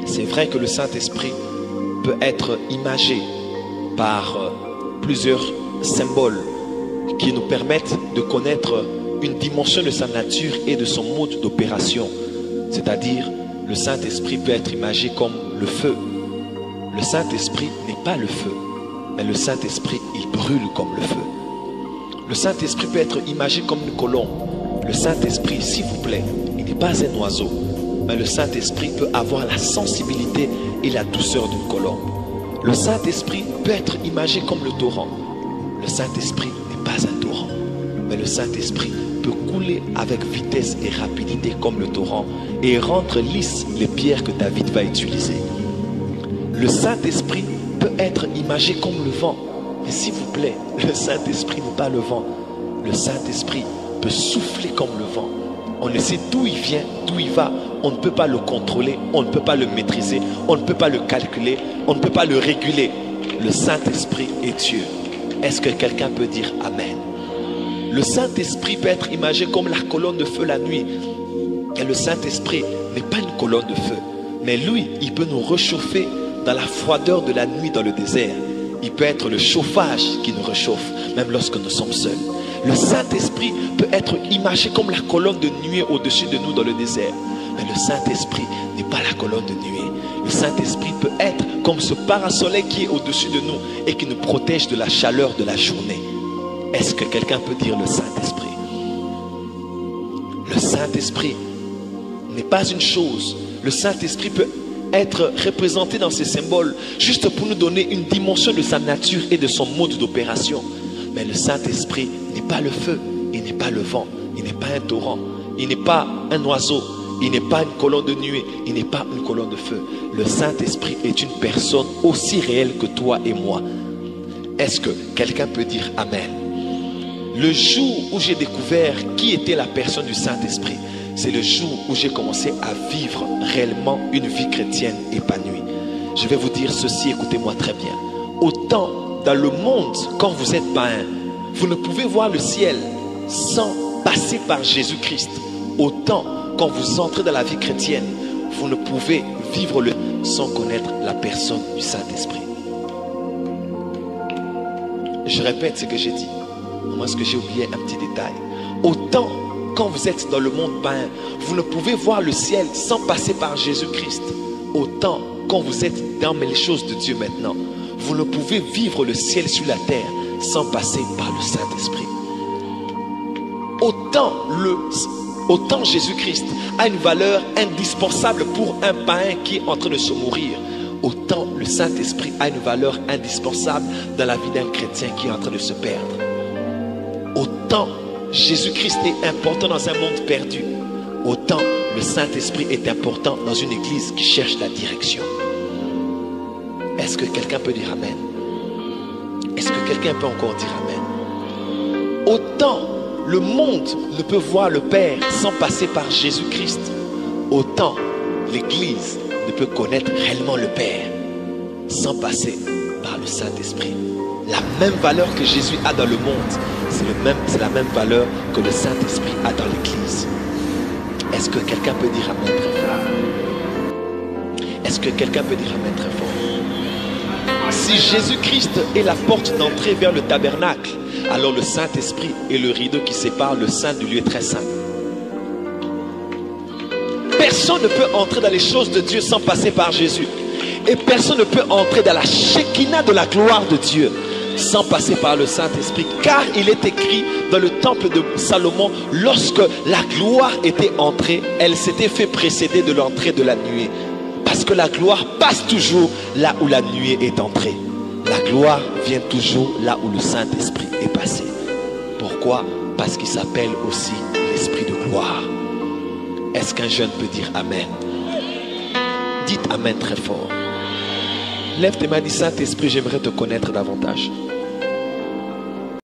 C'est vrai que le Saint-Esprit peut être imagé par plusieurs symboles qui nous permettent de connaître une dimension de sa nature et de son mode d'opération. C'est-à-dire, le Saint-Esprit peut être imagé comme le feu. Le Saint-Esprit n'est pas le feu, mais le Saint-Esprit, il brûle comme le feu. Le Saint-Esprit peut être imagé comme une colombe. Le Saint-Esprit, s'il vous plaît, il n'est pas un oiseau, mais le Saint-Esprit peut avoir la sensibilité et la douceur d'une colombe. Le Saint-Esprit peut être imagé comme le torrent. Le Saint-Esprit n'est pas un torrent, mais le Saint-Esprit peut couler avec vitesse et rapidité comme le torrent et rendre lisses les pierres que David va utiliser. Le Saint-Esprit peut être imagé comme le vent. Mais s'il vous plaît, le Saint-Esprit n'est pas le vent. Le Saint-Esprit peut souffler comme le vent. On ne sait d'où il vient, d'où il va. On ne peut pas le contrôler, on ne peut pas le maîtriser, on ne peut pas le calculer, on ne peut pas le réguler. Le Saint-Esprit est Dieu. Est-ce que quelqu'un peut dire Amen? Le Saint-Esprit peut être imagé comme la colonne de feu la nuit. Et le Saint-Esprit n'est pas une colonne de feu. Mais lui, il peut nous réchauffer dans la froideur de la nuit dans le désert. Il peut être le chauffage qui nous réchauffe, même lorsque nous sommes seuls. Le Saint-Esprit peut être imagé comme la colonne de nuée au-dessus de nous dans le désert. Mais le Saint-Esprit n'est pas la colonne de nuée. Le Saint-Esprit peut être comme ce parasoleil qui est au-dessus de nous et qui nous protège de la chaleur de la journée. Est-ce que quelqu'un peut dire le Saint-Esprit? Le Saint-Esprit n'est pas une chose. Le Saint-Esprit peut être représenté dans ces symboles juste pour nous donner une dimension de sa nature et de son mode d'opération. Mais le Saint-Esprit n'est pas le feu, il n'est pas le vent, il n'est pas un torrent, il n'est pas un oiseau, il n'est pas une colonne de nuée, il n'est pas une colonne de feu. Le Saint-Esprit est une personne aussi réelle que toi et moi. Est-ce que quelqu'un peut dire Amen? Le jour où j'ai découvert qui était la personne du Saint-Esprit, c'est le jour où j'ai commencé à vivre réellement une vie chrétienne épanouie. Je vais vous dire ceci, écoutez-moi très bien. Autant dans le monde, quand vous êtes païen, vous ne pouvez voir le ciel sans passer par Jésus-Christ. Autant quand vous entrez dans la vie chrétienne, vous ne pouvez vivre le sans connaître la personne du Saint-Esprit. Je répète ce que j'ai dit. Moi, est-ce que j'ai oublié un petit détail? Autant quand vous êtes dans le monde païen, vous ne pouvez voir le ciel sans passer par Jésus-Christ. Autant quand vous êtes dans les choses de Dieu maintenant, vous ne pouvez vivre le ciel sur la terre sans passer par le Saint-Esprit. Autant Jésus-Christ a une valeur indispensable pour un païen qui est en train de se mourir, autant le Saint-Esprit a une valeur indispensable dans la vie d'un chrétien qui est en train de se perdre. Autant Jésus-Christ est important dans un monde perdu, autant le Saint-Esprit est important dans une église qui cherche la direction. Est-ce que quelqu'un peut dire Amen? Est-ce que quelqu'un peut encore dire Amen? Autant le monde ne peut voir le Père sans passer par Jésus-Christ, autant l'Église ne peut connaître réellement le Père sans passer par le Saint-Esprit. La même valeur que Jésus a dans le monde, c'est la même valeur que le Saint-Esprit a dans l'Église. Est-ce que quelqu'un peut dire Amen très fort? Est-ce que quelqu'un peut dire Amen très fort? Si Jésus-Christ est la porte d'entrée vers le tabernacle, alors le Saint-Esprit est le rideau qui sépare le saint du lieu très saint. Personne ne peut entrer dans les choses de Dieu sans passer par Jésus. Et personne ne peut entrer dans la Shekinah de la gloire de Dieu sans passer par le Saint-Esprit. Car il est écrit dans le temple de Salomon, lorsque la gloire était entrée, elle s'était fait précéder de l'entrée de la nuée. Parce que la gloire passe toujours là où la nuée est entrée. La gloire vient toujours là où le Saint-Esprit est passé. Pourquoi? Parce qu'il s'appelle aussi l'Esprit de gloire. Est-ce qu'un jeune peut dire Amen? Dites Amen très fort. Lève tes mains, dis Saint-Esprit, j'aimerais te connaître davantage.